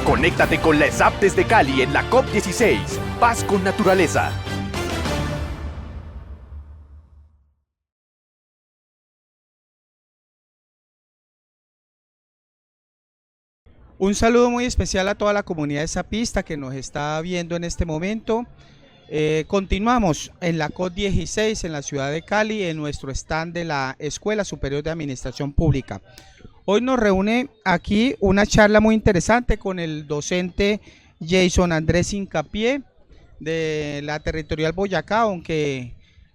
Conéctate con la ESAP desde Cali en la COP16. Paz con naturaleza. Un saludo muy especial a toda la comunidad zapista que nos está viendo en este momento. Continuamos en la COP16 en la ciudad de Cali, en nuestro stand de la Escuela Superior de Administración Pública. Hoy nos reúne aquí una charla muy interesante con el docente Jason Andrés Hincapié de la Territorial Boyacá, aunque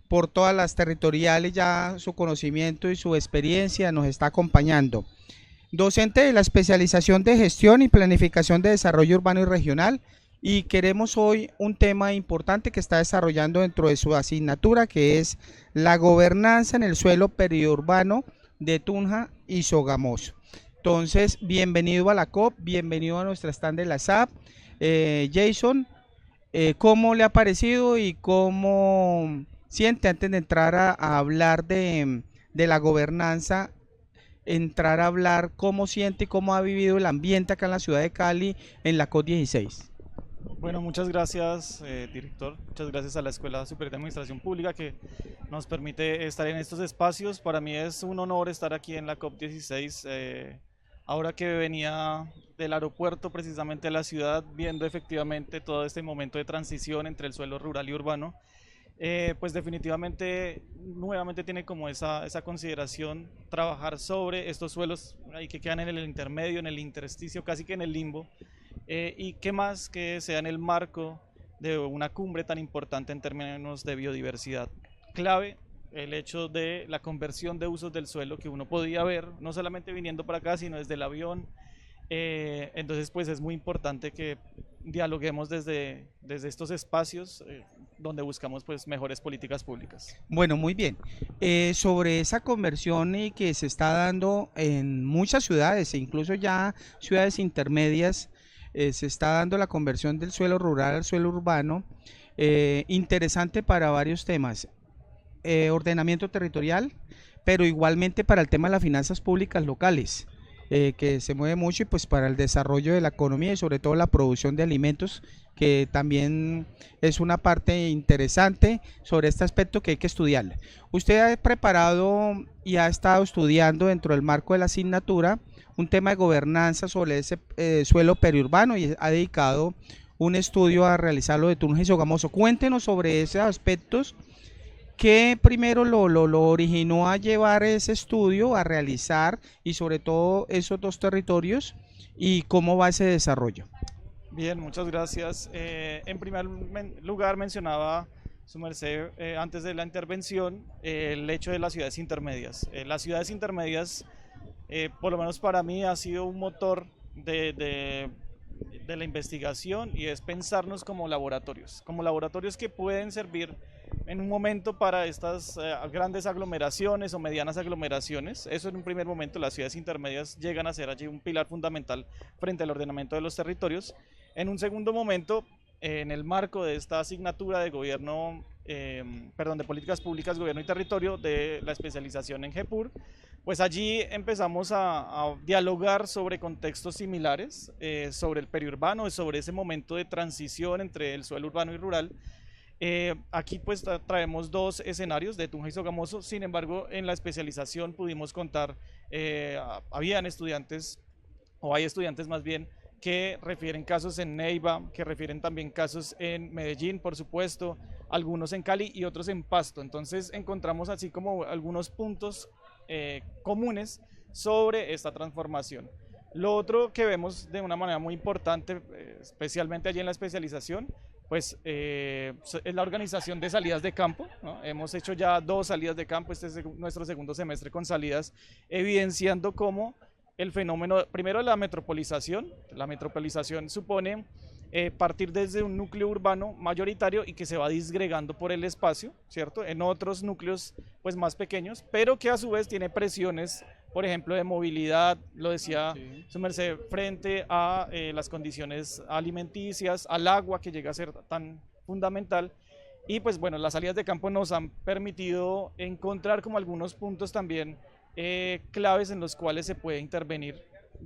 por todas las territoriales ya su conocimiento y su experiencia nos está acompañando. Docente de la especialización de gestión y planificación de desarrollo urbano y regional, y queremos hoy un tema importante que está desarrollando dentro de su asignatura, que es la gobernanza en el suelo periurbano de Tunja y Sogamoso. Entonces, bienvenido a la COP, bienvenido a nuestra stand de la SAP. Jason, ¿cómo le ha parecido y cómo siente antes de entrar a hablar de la gobernanza? Entrar a hablar cómo siente y cómo ha vivido el ambiente acá en la ciudad de Cali en la COP16. Bueno, muchas gracias, director. Muchas gracias a la Escuela Superior de Administración Pública que nos permite estar en estos espacios. Para mí es un honor estar aquí en la COP16. Ahora que venía del aeropuerto precisamente a la ciudad, viendo efectivamente todo este momento de transición entre el suelo rural y urbano, pues definitivamente nuevamente tiene como esa consideración trabajar sobre estos suelos ahí que quedan en el intermedio, en el intersticio, casi que en el limbo, y qué más que sea en el marco de una cumbre tan importante en términos de biodiversidad. Clave el hecho de la conversión de usos del suelo que uno podía ver, no solamente viniendo para acá, sino desde el avión. Entonces pues es muy importante que dialoguemos desde estos espacios donde buscamos pues mejores políticas públicas. Bueno, muy bien. Sobre esa conversión y que se está dando en muchas ciudades e incluso ya ciudades intermedias, se está dando la conversión del suelo rural al suelo urbano, interesante para varios temas. Ordenamiento territorial, pero igualmente para el tema de las finanzas públicas locales, que se mueve mucho, y pues para el desarrollo de la economía y sobre todo la producción de alimentos, que también es una parte interesante sobre este aspecto que hay que estudiar. Usted ha preparado y ha estado estudiando dentro del marco de la asignatura un tema de gobernanza sobre ese suelo periurbano y ha dedicado un estudio a realizarlo de Tunja y Sogamoso. Cuéntenos sobre esos aspectos. ¿Qué primero lo originó a llevar ese estudio, a realizar, y sobre todo esos dos territorios, y cómo va ese desarrollo? Bien, muchas gracias. En primer lugar mencionaba su merced antes de la intervención el hecho de las ciudades intermedias. Las ciudades intermedias, por lo menos para mí, ha sido un motor de la investigación, y es pensarnos como laboratorios que pueden servir en un momento para estas grandes aglomeraciones o medianas aglomeraciones. Eso en un primer momento. Las ciudades intermedias llegan a ser allí un pilar fundamental frente al ordenamiento de los territorios. En un segundo momento, en el marco de esta asignatura de gobierno, de políticas públicas, gobierno y territorio, de la especialización en GEPUR, pues allí empezamos a dialogar sobre contextos similares, sobre el periurbano, sobre ese momento de transición entre el suelo urbano y rural. Aquí pues traemos dos escenarios de Tunja y Sogamoso. Sin embargo, en la especialización pudimos contar, habían estudiantes, o hay estudiantes más bien, que refieren casos en Neiva, que refieren también casos en Medellín, por supuesto, algunos en Cali y otros en Pasto. Entonces encontramos así como algunos puntos comunes sobre esta transformación. Lo otro que vemos de una manera muy importante, especialmente allí en la especialización, pues es la organización de salidas de campo, ¿no? Hemos hecho ya 2 salidas de campo, este es nuestro segundo semestre con salidas, evidenciando cómo el fenómeno, primero la metropolización supone partir desde un núcleo urbano mayoritario y que se va disgregando por el espacio, ¿cierto? En otros núcleos pues más pequeños, pero que a su vez tiene presiones, por ejemplo, de movilidad, lo decía su merced, frente a las condiciones alimenticias, al agua, que llega a ser tan fundamental. Y pues bueno, las salidas de campo nos han permitido encontrar como algunos puntos también claves en los cuales se puede intervenir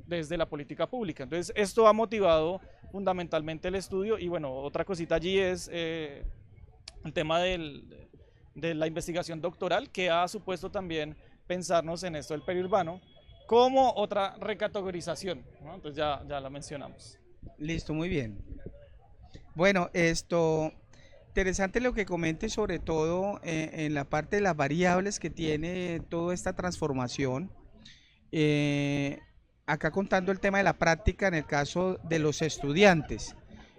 desde la política pública. Entonces, esto ha motivado fundamentalmente el estudio y bueno, otra cosita allí es el tema de la investigación doctoral, que ha supuesto también pensarnos en esto del periurbano como otra recategorización, ¿no? Entonces ya la mencionamos. Listo, muy bien. Bueno, interesante lo que comentes sobre todo en la parte de las variables que tiene toda esta transformación. Eh, Acá contando el tema de la práctica en el caso de los estudiantes.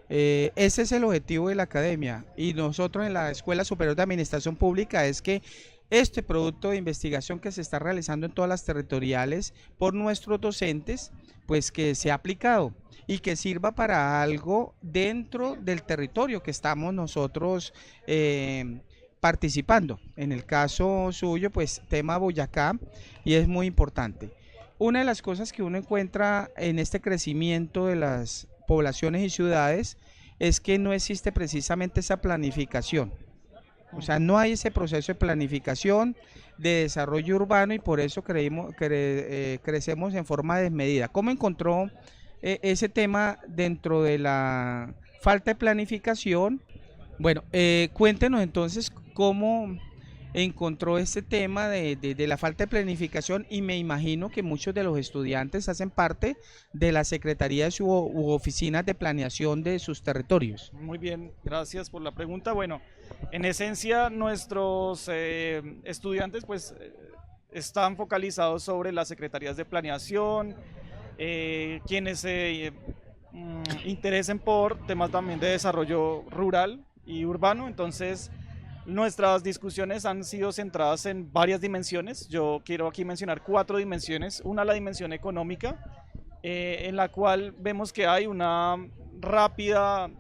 Ese es el objetivo de la academia y nosotros en la Escuela Superior de Administración Pública es que este producto de investigación que se está realizando en todas las territoriales por nuestros docentes, pues que sea aplicado y que sirva para algo dentro del territorio que estamos nosotros participando. En el caso suyo, pues tema Boyacá, y es muy importante. Una de las cosas que uno encuentra en este crecimiento de las poblaciones y ciudades es que no existe precisamente esa planificación. O sea, no hay ese proceso de planificación de desarrollo urbano y por eso crecemos en forma desmedida. ¿Cómo encontró ese tema dentro de la falta de planificación? Bueno, cuéntenos entonces cómo encontró este tema de la falta de planificación y me imagino que muchos de los estudiantes hacen parte de las secretarías u oficinas de planeación de sus territorios. Muy bien, gracias por la pregunta. Bueno, en esencia nuestros estudiantes pues están focalizados sobre las secretarías de planeación, quienes se interesen por temas también de desarrollo rural y urbano. Entonces nuestras discusiones han sido centradas en varias dimensiones. Yo quiero aquí mencionar 4 dimensiones. Una, la dimensión económica, en la cual vemos que hay una rápida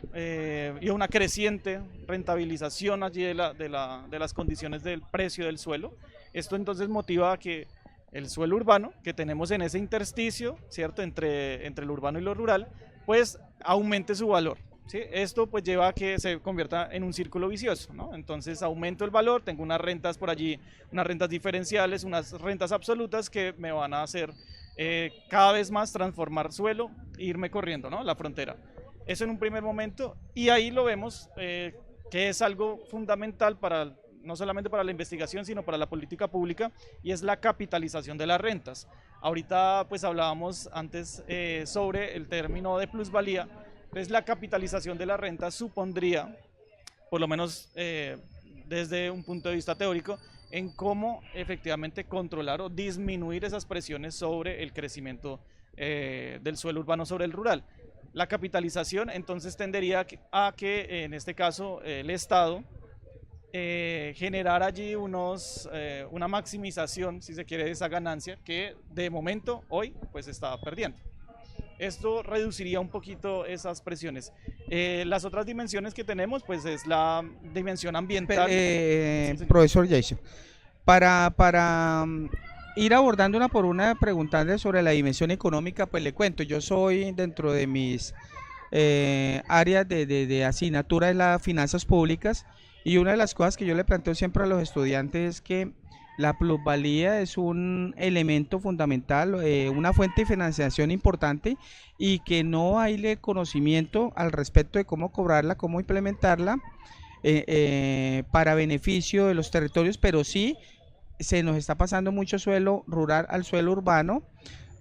y una creciente rentabilización allí de las condiciones del precio del suelo. Esto entonces motiva a que el suelo urbano que tenemos en ese intersticio, ¿cierto?, entre lo urbano y lo rural, pues aumente su valor. ¿Sí? Esto pues lleva a que se convierta en un círculo vicioso, ¿no? Entonces aumento el valor, tengo unas rentas por allí, unas rentas diferenciales, unas rentas absolutas que me van a hacer cada vez más transformar suelo e irme corriendo, ¿no?, la frontera. Eso en un primer momento, y ahí lo vemos que es algo fundamental para, no solamente para la investigación, sino para la política pública, y es la capitalización de las rentas. Ahorita pues hablábamos antes sobre el término de plusvalía. Entonces la capitalización de la renta supondría, por lo menos desde un punto de vista teórico, en cómo efectivamente controlar o disminuir esas presiones sobre el crecimiento del suelo urbano sobre el rural. La capitalización entonces tendería a que en este caso el Estado generar allí una maximización, si se quiere, de esa ganancia que de momento hoy pues está perdiendo. Esto reduciría un poquito esas presiones. Las otras dimensiones que tenemos, pues es la dimensión ambiental. Sí, profesor Jason, para ir abordando una por una, preguntarle sobre la dimensión económica, pues le cuento, yo soy dentro de mis áreas de asignatura de las finanzas públicas y una de las cosas que yo le planteo siempre a los estudiantes es que la plusvalía es un elemento fundamental, una fuente de financiación importante y que no hay conocimiento al respecto de cómo cobrarla, cómo implementarla para beneficio de los territorios, pero sí se nos está pasando mucho suelo rural al suelo urbano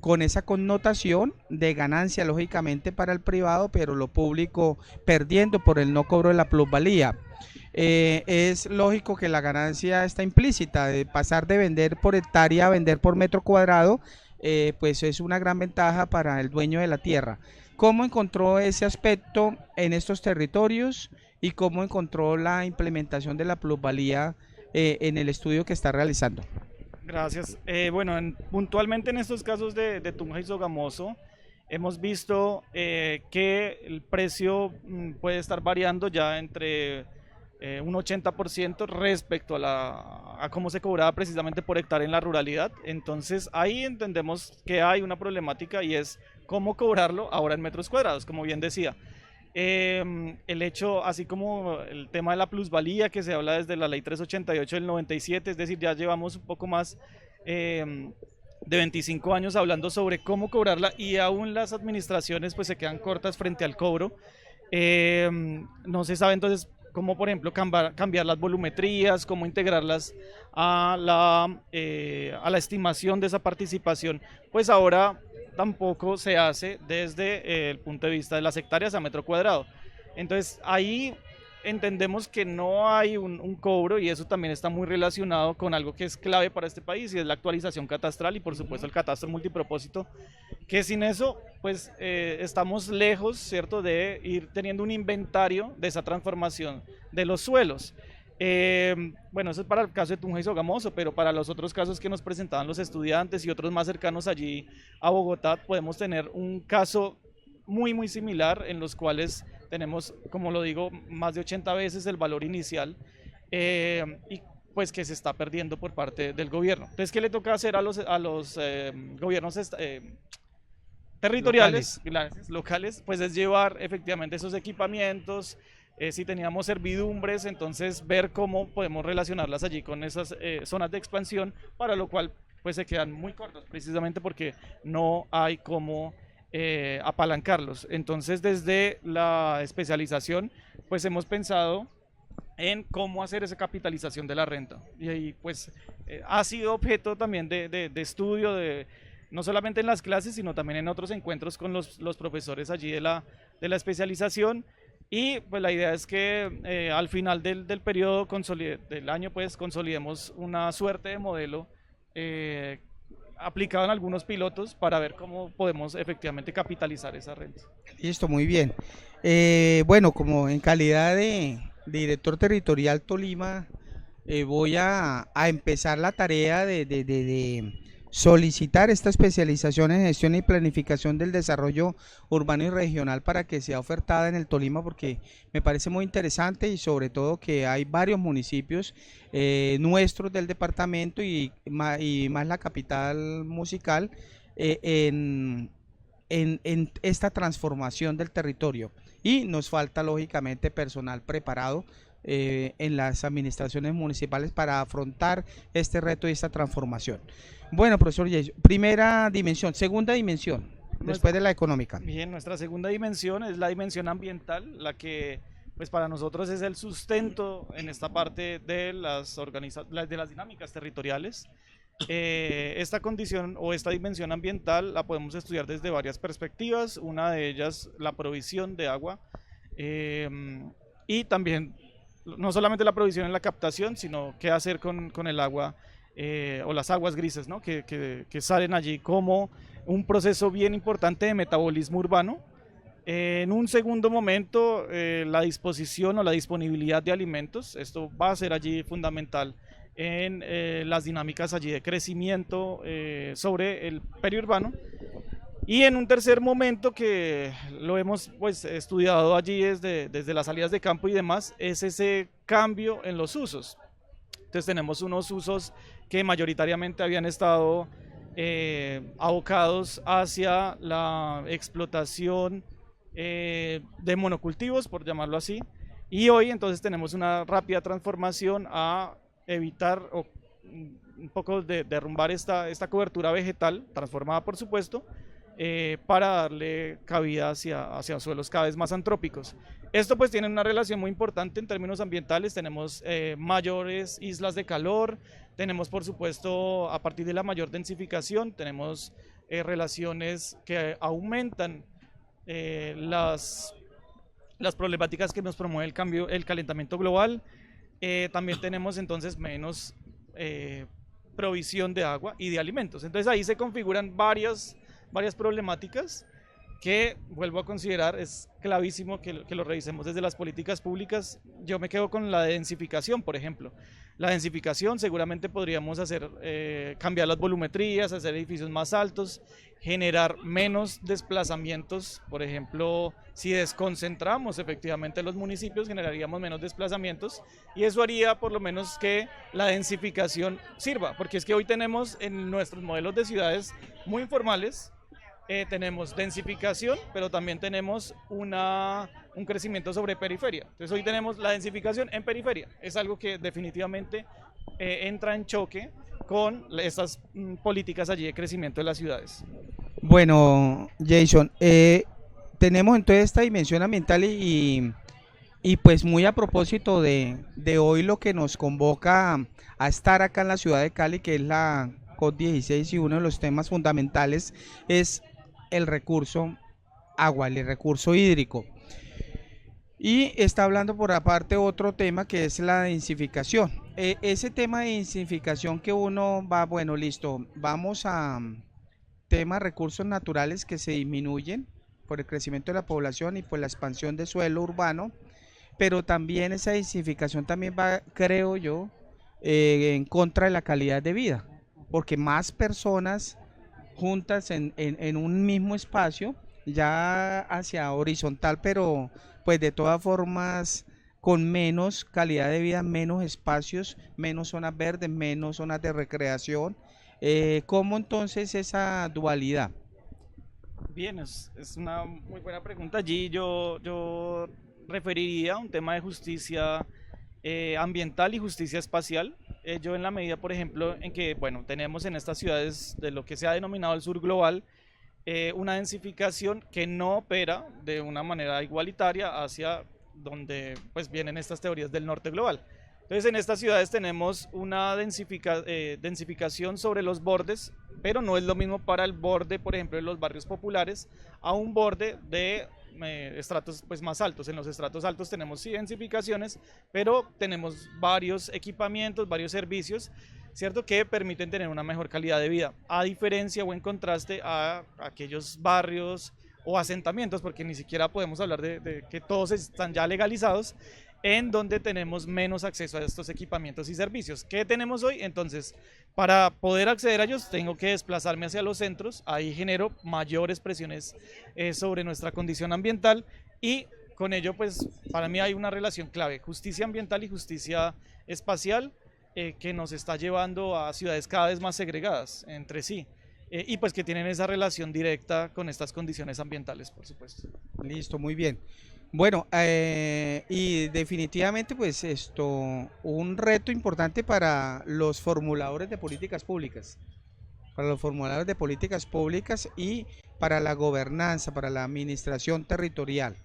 con esa connotación de ganancia lógicamente para el privado, pero lo público perdiendo por el no cobro de la plusvalía. Es lógico que la ganancia está implícita, de pasar de vender por hectárea a vender por metro cuadrado, pues es una gran ventaja para el dueño de la tierra. ¿Cómo encontró ese aspecto en estos territorios y cómo encontró la implementación de la plusvalía en el estudio que está realizando? Gracias. Bueno, puntualmente en estos casos de Tunja y Sogamoso, hemos visto que el precio puede estar variando ya entre un 80% respecto a cómo se cobraba precisamente por hectárea en la ruralidad. Entonces ahí entendemos que hay una problemática y es cómo cobrarlo ahora en metros cuadrados, como bien decía. El hecho, así como el tema de la plusvalía que se habla desde la ley 388 del 97, es decir, ya llevamos un poco más de 25 años hablando sobre cómo cobrarla y aún las administraciones pues se quedan cortas frente al cobro. No se sabe entonces cómo, por ejemplo, cambiar las volumetrías, cómo integrarlas a la estimación de esa participación, pues ahora tampoco se hace desde el punto de vista de las hectáreas a metro cuadrado. Entonces ahí entendemos que no hay un cobro y eso también está muy relacionado con algo que es clave para este país y es la actualización catastral y por supuesto el catastro multipropósito, que sin eso pues estamos lejos, ¿cierto?, de ir teniendo un inventario de esa transformación de los suelos. Bueno, eso es para el caso de Tunja y Sogamoso, pero para los otros casos que nos presentaban los estudiantes y otros más cercanos allí a Bogotá, podemos tener un caso muy similar en los cuales tenemos, como lo digo, más de 80 veces el valor inicial y pues que se está perdiendo por parte del gobierno. Entonces, ¿qué le toca hacer a los gobiernos territoriales, locales? Pues es llevar efectivamente esos equipamientos. Si teníamos servidumbres, entonces ver cómo podemos relacionarlas allí con esas zonas de expansión, para lo cual pues se quedan muy cortos, precisamente porque no hay cómo apalancarlos. Entonces desde la especialización pues hemos pensado en cómo hacer esa capitalización de la renta y ahí pues ha sido objeto también de estudio, no solamente en las clases sino también en otros encuentros con los profesores allí de la especialización. Y pues la idea es que al final del periodo del año pues consolidemos una suerte de modelo aplicado en algunos pilotos para ver cómo podemos efectivamente capitalizar esa renta. Listo, muy bien. Bueno, como en calidad de director territorial Tolima, voy a empezar la tarea de solicitar esta especialización en gestión y planificación del desarrollo urbano y regional para que sea ofertada en el Tolima, porque me parece muy interesante y sobre todo que hay varios municipios nuestros del departamento y más la capital musical en esta transformación del territorio, y nos falta lógicamente personal preparado en las administraciones municipales para afrontar este reto y esta transformación. Bueno, profesor Jason, primera dimensión. Segunda dimensión, después de la económica. Bien, nuestra segunda dimensión es la dimensión ambiental, la que pues para nosotros es el sustento en esta parte de de las dinámicas territoriales. Esta condición o esta dimensión ambiental la podemos estudiar desde varias perspectivas, una de ellas la provisión de agua y también no solamente la provisión en la captación, sino qué hacer con el agua o las aguas grises, ¿no? que salen allí como un proceso bien importante de metabolismo urbano. En un segundo momento, la disposición o la disponibilidad de alimentos, esto va a ser allí fundamental en las dinámicas allí de crecimiento sobre el periurbano. Y en un tercer momento, que lo hemos pues estudiado allí desde las salidas de campo y demás, es ese cambio en los usos. Entonces tenemos unos usos que mayoritariamente habían estado abocados hacia la explotación de monocultivos, por llamarlo así, y hoy entonces tenemos una rápida transformación a evitar o un poco de derrumbar esta cobertura vegetal, transformada por supuesto, para darle cabida hacia suelos cada vez más antrópicos. Esto pues tiene una relación muy importante en términos ambientales. Tenemos mayores islas de calor, tenemos por supuesto a partir de la mayor densificación, tenemos relaciones que aumentan las problemáticas que nos promueve el calentamiento global. También tenemos entonces menos provisión de agua y de alimentos. Entonces ahí se configuran varias problemáticas que, vuelvo a considerar, es clavísimo que lo revisemos desde las políticas públicas. Yo me quedo con la densificación, por ejemplo. La densificación seguramente podríamos cambiar las volumetrías, hacer edificios más altos, generar menos desplazamientos. Por ejemplo, si desconcentramos efectivamente los municipios, generaríamos menos desplazamientos y eso haría por lo menos que la densificación sirva, porque es que hoy tenemos en nuestros modelos de ciudades muy informales, tenemos densificación, pero también tenemos un crecimiento sobre periferia. Entonces hoy tenemos la densificación en periferia. Es algo que definitivamente entra en choque con estas políticas allí de crecimiento de las ciudades. Bueno, Jason, tenemos entonces esta dimensión ambiental y pues muy a propósito de hoy lo que nos convoca a estar acá en la ciudad de Cali, que es la COP16 y uno de los temas fundamentales es el recurso agua, el recurso hídrico. Y está hablando por aparte otro tema que es la densificación. Ese tema de densificación que uno va, bueno, listo, vamos a temas recursos naturales que se disminuyen por el crecimiento de la población y por la expansión de suelo urbano, pero también esa densificación también va, creo yo, en contra de la calidad de vida, porque más personas juntas en un mismo espacio, ya hacia horizontal, pero pues de todas formas con menos calidad de vida, menos espacios, menos zonas verdes, menos zonas de recreación. ¿Cómo entonces esa dualidad? Bien, es una muy buena pregunta. Allí yo referiría a un tema de justicia ambiental y justicia espacial. Yo en la medida, por ejemplo, en que, bueno, tenemos en estas ciudades de lo que se ha denominado el sur global, una densificación que no opera de una manera igualitaria hacia donde pues vienen estas teorías del norte global. Entonces en estas ciudades tenemos una densificación sobre los bordes, pero no es lo mismo para el borde, por ejemplo, de los barrios populares, a un borde de estratos pues, más altos. En los estratos altos tenemos sí densificaciones, pero tenemos varios equipamientos, varios servicios, ¿cierto? Que permiten tener una mejor calidad de vida, a diferencia o en contraste a aquellos barrios o asentamientos, porque ni siquiera podemos hablar de que todos están ya legalizados, en donde tenemos menos acceso a estos equipamientos y servicios. ¿Qué tenemos hoy? Entonces, para poder acceder a ellos, tengo que desplazarme hacia los centros, ahí genero mayores presiones sobre nuestra condición ambiental y con ello, pues, para mí hay una relación clave, justicia ambiental y justicia espacial, que nos está llevando a ciudades cada vez más segregadas entre sí. Y pues que tienen esa relación directa con estas condiciones ambientales, por supuesto. Listo, muy bien. Bueno, y definitivamente pues esto, un reto importante para los formuladores de políticas públicas, para los formuladores de políticas públicas y para la gobernanza, para la administración territorial.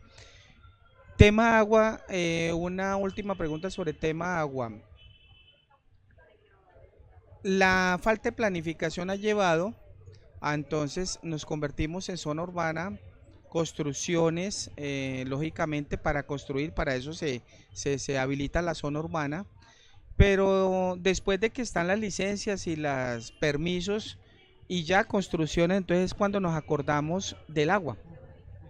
Tema agua, una última pregunta sobre tema agua. La falta de planificación ha llevado a entonces nos convertimos en zona urbana, construcciones, lógicamente para construir, para eso se habilita la zona urbana, pero después de que están las licencias y los permisos y ya construcciones, entonces es cuando nos acordamos del agua.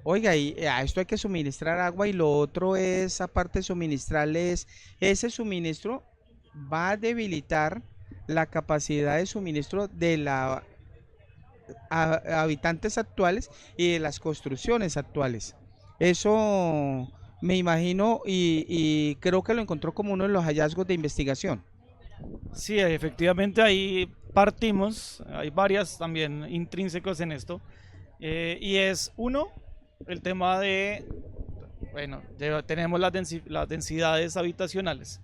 Oiga, y a esto hay que suministrar agua y lo otro es, aparte de suministrarles, ese suministro va a debilitar la capacidad de suministro de la habitantes actuales y de las construcciones actuales. Eso me imagino y creo que lo encontró como uno de los hallazgos de investigación. Sí, efectivamente ahí partimos, hay varias también intrínsecos en esto, y es uno, el tema de, bueno, tenemos las densidades habitacionales.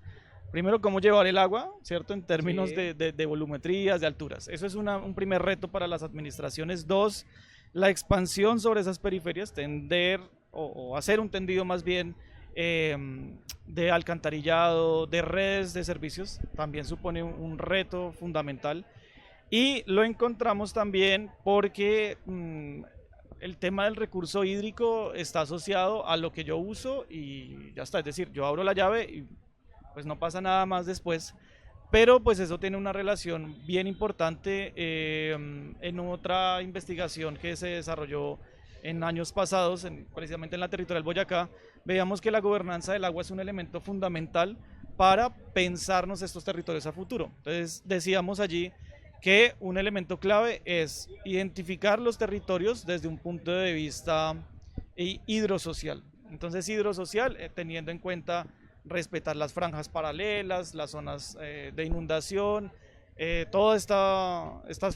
Primero, cómo llevar el agua, ¿cierto? En términos Sí. de volumetrías, de alturas. Eso es un primer reto para las administraciones. Dos, la expansión sobre esas periferias, tender o hacer un tendido más bien eh, de alcantarillado, de redes de servicios, también supone un reto fundamental. Y lo encontramos también porque el tema del recurso hídrico está asociado a lo que yo uso y ya está. Es decir, yo abro la llave y pues no pasa nada más después, pero pues eso tiene una relación bien importante. En otra investigación que se desarrolló en años pasados, precisamente en la territorial Boyacá, veíamos que la gobernanza del agua es un elemento fundamental para pensarnos estos territorios a futuro. Entonces decíamos allí que un elemento clave es identificar los territorios desde un punto de vista hidrosocial. Entonces hidrosocial, teniendo en cuenta respetar las franjas paralelas, las zonas de inundación, todas estas,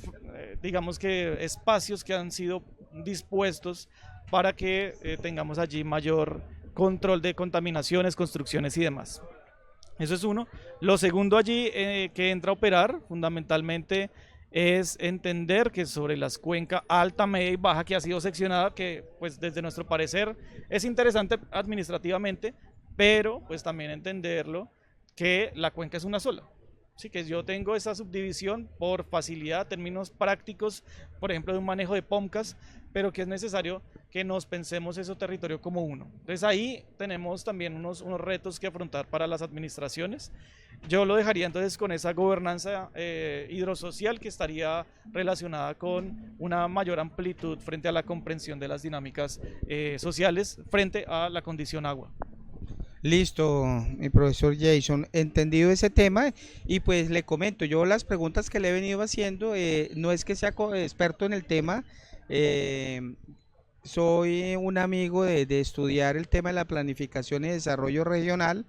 digamos que espacios que han sido dispuestos para que tengamos allí mayor control de contaminaciones, construcciones y demás. Eso es uno. Lo segundo allí que entra a operar fundamentalmente es entender que sobre las cuencas alta, media y baja que ha sido seccionada, que pues desde nuestro parecer es interesante administrativamente, pero pues también entenderlo que la cuenca es una sola. Sí, que yo tengo esa subdivisión por facilidad, términos prácticos, por ejemplo, de un manejo de POMCAS, pero que es necesario que nos pensemos ese territorio como uno. Entonces ahí tenemos también unos retos que afrontar para las administraciones. Yo lo dejaría entonces con esa gobernanza hidrosocial que estaría relacionada con una mayor amplitud frente a la comprensión de las dinámicas sociales frente a la condición agua. Listo, mi profesor Jason, entendido ese tema y pues le comento, yo las preguntas que le he venido haciendo, no es que sea experto en el tema, eh, soy un amigo de estudiar el tema de la planificación y desarrollo regional,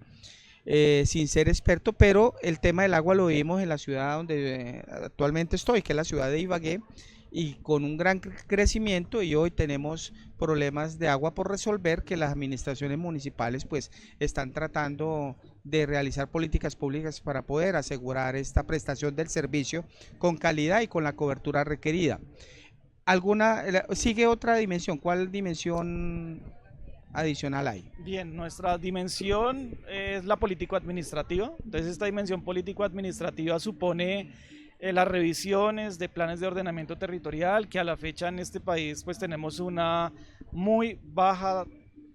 sin ser experto, pero el tema del agua lo vimos en la ciudad donde actualmente estoy, que es la ciudad de Ibagué, y con un gran crecimiento, y hoy tenemos problemas de agua por resolver que las administraciones municipales pues están tratando de realizar políticas públicas para poder asegurar esta prestación del servicio con calidad y con la cobertura requerida. Sigue otra dimensión? ¿Cuál dimensión adicional hay? Bien, nuestra dimensión es la político-administrativa. Entonces esta dimensión político-administrativa supone las revisiones de planes de ordenamiento territorial, que a la fecha en este país pues tenemos una muy baja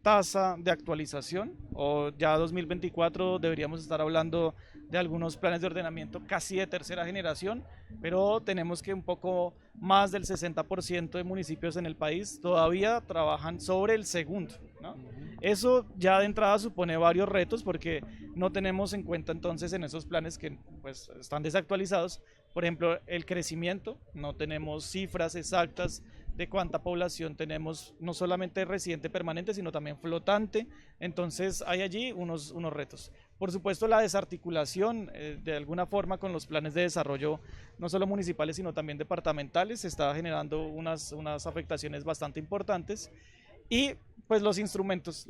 tasa de actualización, o ya 2024 deberíamos estar hablando de algunos planes de ordenamiento casi de tercera generación, pero tenemos que un poco más del 60% de municipios en el país todavía trabajan sobre el segundo, ¿no? Eso ya de entrada supone varios retos porque no tenemos en cuenta entonces en esos planes que pues están desactualizados, por ejemplo, el crecimiento, no tenemos cifras exactas de cuánta población tenemos, no solamente residente permanente, sino también flotante. Entonces hay allí unos retos. Por supuesto, la desarticulación de alguna forma con los planes de desarrollo, no solo municipales, sino también departamentales, está generando unas afectaciones bastante importantes. Y pues los instrumentos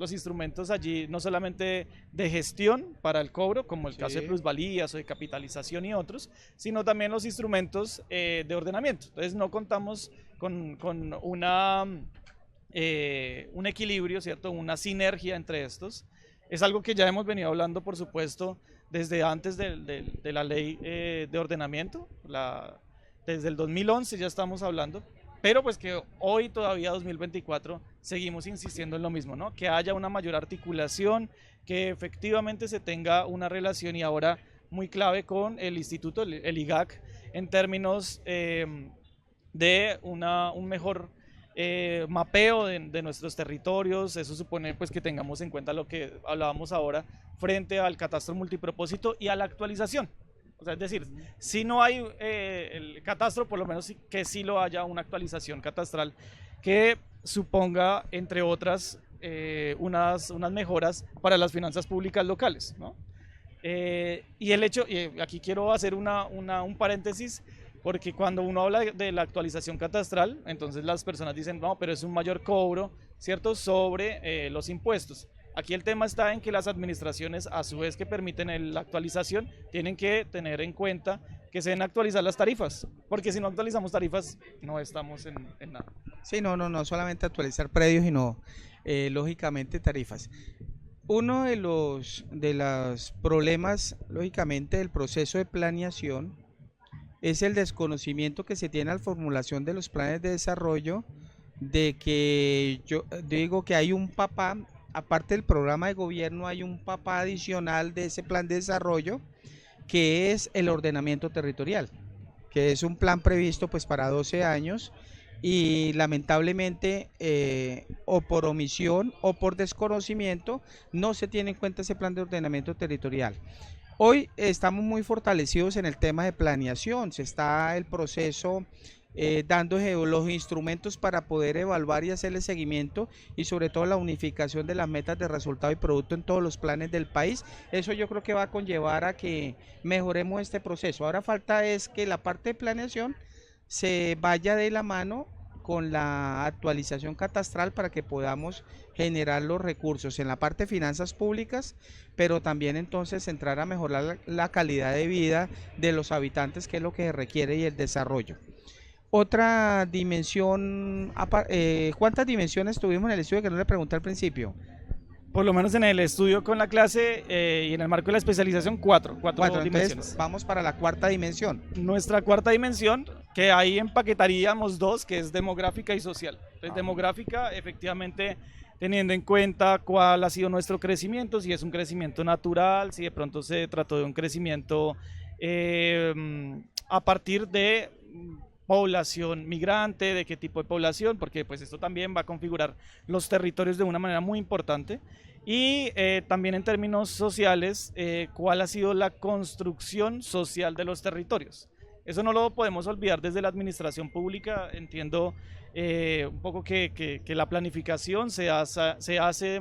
allí no solamente de gestión para el cobro, como el caso de plusvalías o de capitalización y otros, sino también los instrumentos de ordenamiento. Entonces no contamos con un equilibrio, ¿cierto? Una sinergia entre estos. Es algo que ya hemos venido hablando, por supuesto, desde antes de la ley de ordenamiento, desde el 2011 ya estamos hablando, pero pues que hoy todavía 2024 seguimos insistiendo en lo mismo, ¿no? Que haya una mayor articulación, que efectivamente se tenga una relación y ahora muy clave con el instituto, el IGAC, en términos de un mejor mapeo de nuestros territorios. Eso supone pues que tengamos en cuenta lo que hablábamos ahora frente al catastro multipropósito y a la actualización. O sea, es decir, si no hay el catastro, por lo menos que sí lo haya una actualización catastral que suponga, entre otras, unas mejoras para las finanzas públicas locales, ¿no? Y el hecho, y aquí quiero hacer un paréntesis, porque cuando uno habla de la actualización catastral, entonces las personas dicen, no, pero es un mayor cobro, ¿cierto?, sobre los impuestos. Aquí el tema está en que las administraciones, a su vez que permiten la actualización, tienen que tener en cuenta que se deben actualizar las tarifas, porque si no actualizamos tarifas, no estamos en nada. Sí, no solamente actualizar predios, sino lógicamente tarifas. Uno de los problemas, lógicamente, del proceso de planeación es el desconocimiento que se tiene al formulación de los planes de desarrollo, de que yo digo que hay un papá. Aparte del programa de gobierno, hay un papá adicional de ese plan de desarrollo, que es el ordenamiento territorial, que es un plan previsto pues para 12 años y lamentablemente o por omisión o por desconocimiento no se tiene en cuenta ese plan de ordenamiento territorial. Hoy estamos muy fortalecidos en el tema de planeación, se está el proceso dando los instrumentos para poder evaluar y hacerle seguimiento y sobre todo la unificación de las metas de resultado y producto en todos los planes del país. Eso yo creo que va a conllevar a que mejoremos este proceso. Ahora falta es que la parte de planeación se vaya de la mano con la actualización catastral para que podamos generar los recursos en la parte de finanzas públicas, pero también entonces entrar a mejorar la calidad de vida de los habitantes, que es lo que se requiere, y el desarrollo. Otra dimensión, ¿cuántas dimensiones tuvimos en el estudio que no le pregunté al principio? Por lo menos en el estudio con la clase y en el marco de la especialización, cuatro dimensiones. Entonces vamos para la cuarta dimensión. Nuestra cuarta dimensión, que ahí empaquetaríamos dos, que es demográfica y social. Entonces, demográfica, efectivamente, teniendo en cuenta cuál ha sido nuestro crecimiento, si es un crecimiento natural, si de pronto se trató de un crecimiento a partir de población migrante, de qué tipo de población, porque pues esto también va a configurar los territorios de una manera muy importante. Y también en términos sociales, cuál ha sido la construcción social de los territorios. Eso no lo podemos olvidar desde la administración pública. Entiendo un poco que la planificación se hace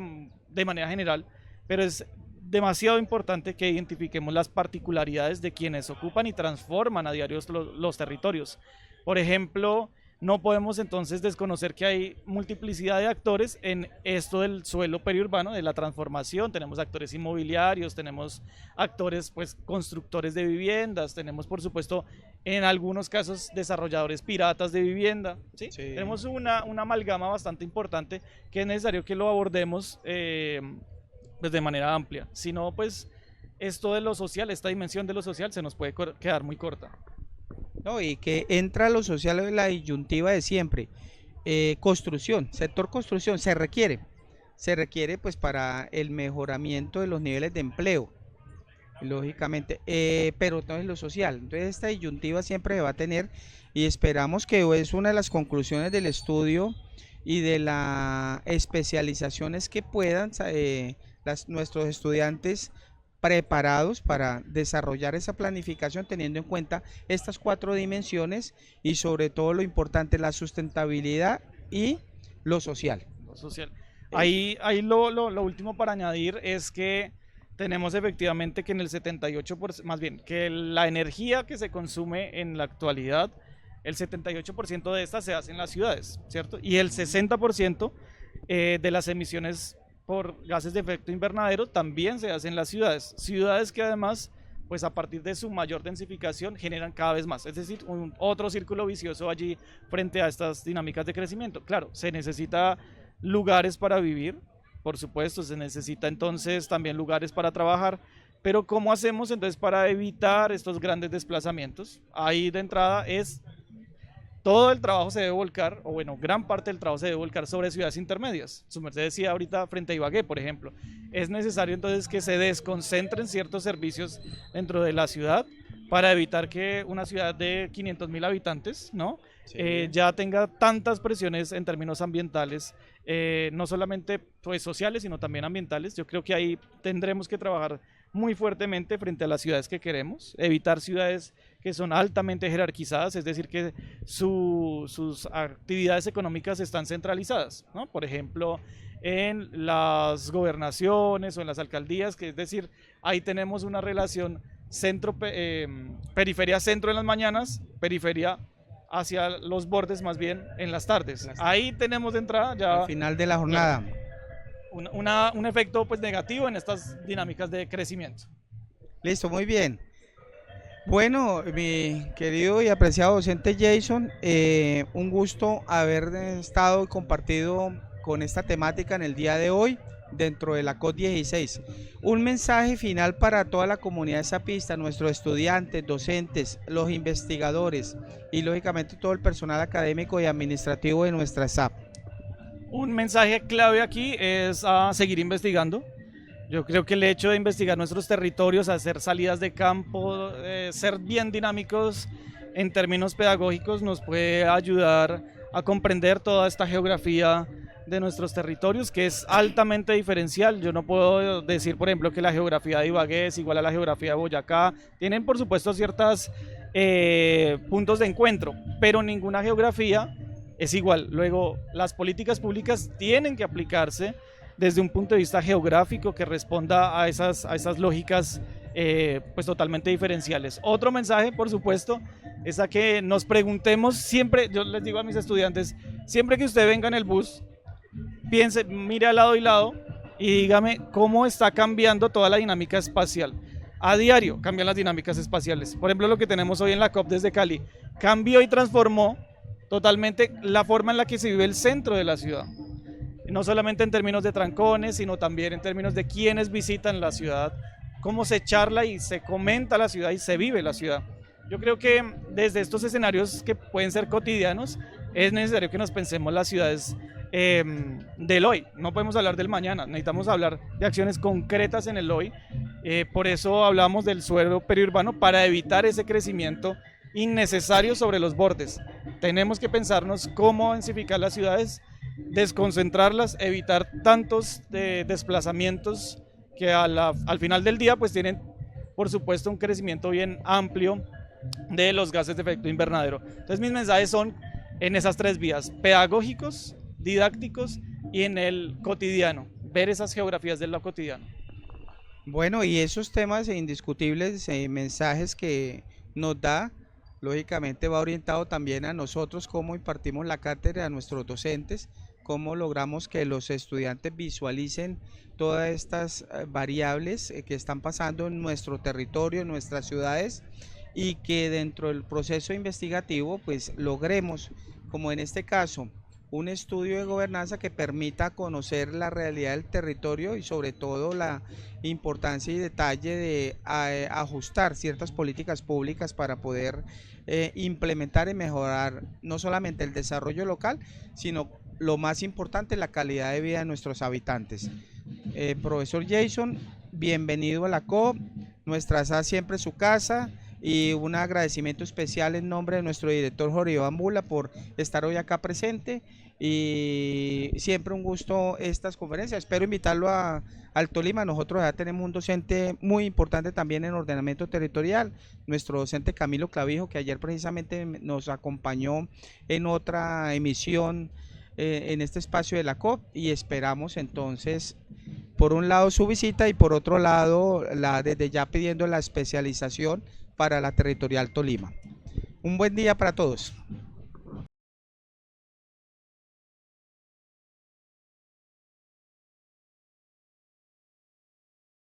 de manera general, pero es demasiado importante que identifiquemos las particularidades de quienes ocupan y transforman a diario los territorios. Por ejemplo, no podemos entonces desconocer que hay multiplicidad de actores en esto del suelo periurbano, de la transformación. Tenemos actores inmobiliarios, tenemos actores pues constructores de viviendas, tenemos por supuesto en algunos casos desarrolladores piratas de vivienda, ¿sí? Sí. Tenemos una amalgama bastante importante que es necesario que lo abordemos pues de manera amplia. Si no, pues esto de lo social, esta dimensión de lo social se nos puede quedar muy corta. No, y que entra lo social en la disyuntiva de siempre. Construcción, sector construcción, se requiere pues para el mejoramiento de los niveles de empleo, lógicamente, pero entonces lo social. Entonces esta disyuntiva siempre se va a tener, y esperamos que es una de las conclusiones del estudio y de la especialización es que puedan nuestros estudiantes preparados para desarrollar esa planificación teniendo en cuenta estas cuatro dimensiones y sobre todo lo importante, la sustentabilidad y lo social. Lo social. Ahí lo último para añadir es que tenemos efectivamente que en el 78%, más bien, que la energía que se consume en la actualidad, el 78% de esta se hace en las ciudades, ¿cierto? Y el 60% de las emisiones por gases de efecto invernadero también se hacen en las ciudades que además pues a partir de su mayor densificación generan cada vez más, es decir, otro círculo vicioso allí frente a estas dinámicas de crecimiento. Claro, se necesita lugares para vivir, por supuesto, se necesita entonces también lugares para trabajar, pero ¿cómo hacemos entonces para evitar estos grandes desplazamientos? Ahí de entrada es todo el trabajo se debe volcar, o bueno, gran parte del trabajo se debe volcar sobre ciudades intermedias. Su merced decía ahorita frente a Ibagué, por ejemplo. Es necesario entonces que se desconcentren ciertos servicios dentro de la ciudad para evitar que una ciudad de 500.000 habitantes, ¿no? Sí. Ya tenga tantas presiones en términos ambientales, no solamente pues, sociales, sino también ambientales. Yo creo que ahí tendremos que trabajar muy fuertemente frente a las ciudades que queremos, evitar ciudades que son altamente jerarquizadas, es decir, que sus actividades económicas están centralizadas, ¿no? Por ejemplo, en las gobernaciones o en las alcaldías, que es decir, ahí tenemos una relación periferia-centro en las mañanas, periferia hacia los bordes más bien en las tardes. Ahí tenemos de entrada ya... Al final de la jornada. Un efecto pues negativo en estas dinámicas de crecimiento. Listo, muy bien. Bueno, mi querido y apreciado docente Jason, un gusto haber estado y compartido con esta temática en el día de hoy dentro de la COP 16. Un mensaje final para toda la comunidad zapista, nuestros estudiantes, docentes, los investigadores y lógicamente todo el personal académico y administrativo de nuestra SAP. Un mensaje clave aquí es a seguir investigando. Yo creo que el hecho de investigar nuestros territorios, hacer salidas de campo, ser bien dinámicos en términos pedagógicos nos puede ayudar a comprender toda esta geografía de nuestros territorios, que es altamente diferencial. Yo no puedo decir, por ejemplo, que la geografía de Ibagué es igual a la geografía de Boyacá. Tienen, por supuesto, ciertos puntos de encuentro, pero ninguna geografía es igual. Luego, las políticas públicas tienen que aplicarse desde un punto de vista geográfico que responda a esas lógicas pues totalmente diferenciales. Otro mensaje, por supuesto, es a que nos preguntemos siempre, yo les digo a mis estudiantes, siempre que usted venga en el bus, piense, mire al lado y lado y dígame cómo está cambiando toda la dinámica espacial. A diario cambian las dinámicas espaciales. Por ejemplo, lo que tenemos hoy en la COP desde Cali cambió y transformó totalmente la forma en la que se vive el centro de la ciudad. No solamente en términos de trancones, sino también en términos de quienes visitan la ciudad, cómo se charla y se comenta la ciudad y se vive la ciudad. Yo creo que desde estos escenarios que pueden ser cotidianos, es necesario que nos pensemos las ciudades del hoy. No podemos hablar del mañana, necesitamos hablar de acciones concretas en el hoy. Por eso hablamos del suelo periurbano, para evitar ese crecimiento innecesario sobre los bordes. Tenemos que pensarnos cómo densificar las ciudades, desconcentrarlas, evitar tantos desplazamientos que al final del día pues tienen por supuesto un crecimiento bien amplio de los gases de efecto invernadero. Entonces mis mensajes son en esas tres vías: pedagógicos, didácticos y en el cotidiano, ver esas geografías de lo cotidiano. Bueno, y esos temas indiscutibles, mensajes que nos da, lógicamente va orientado también a nosotros, cómo impartimos la cátedra, a nuestros docentes, cómo logramos que los estudiantes visualicen todas estas variables que están pasando en nuestro territorio, en nuestras ciudades, y que dentro del proceso investigativo pues logremos, como en este caso, un estudio de gobernanza que permita conocer la realidad del territorio y sobre todo la importancia y detalle de ajustar ciertas políticas públicas para poder implementar y mejorar no solamente el desarrollo local, sino lo más importante, la calidad de vida de nuestros habitantes. Profesor Jason, bienvenido a la COP, nuestra casa siempre su casa, y un agradecimiento especial en nombre de nuestro director Jorge Iván Bula por estar hoy acá presente, y siempre un gusto estas conferencias. Espero invitarlo al Tolima. Nosotros ya tenemos un docente muy importante también en ordenamiento territorial, nuestro docente Camilo Clavijo, que ayer precisamente nos acompañó en otra emisión en este espacio de la COP, y esperamos entonces por un lado su visita y por otro lado desde ya pidiendo la especialización para la Territorial Tolima. Un buen día para todos.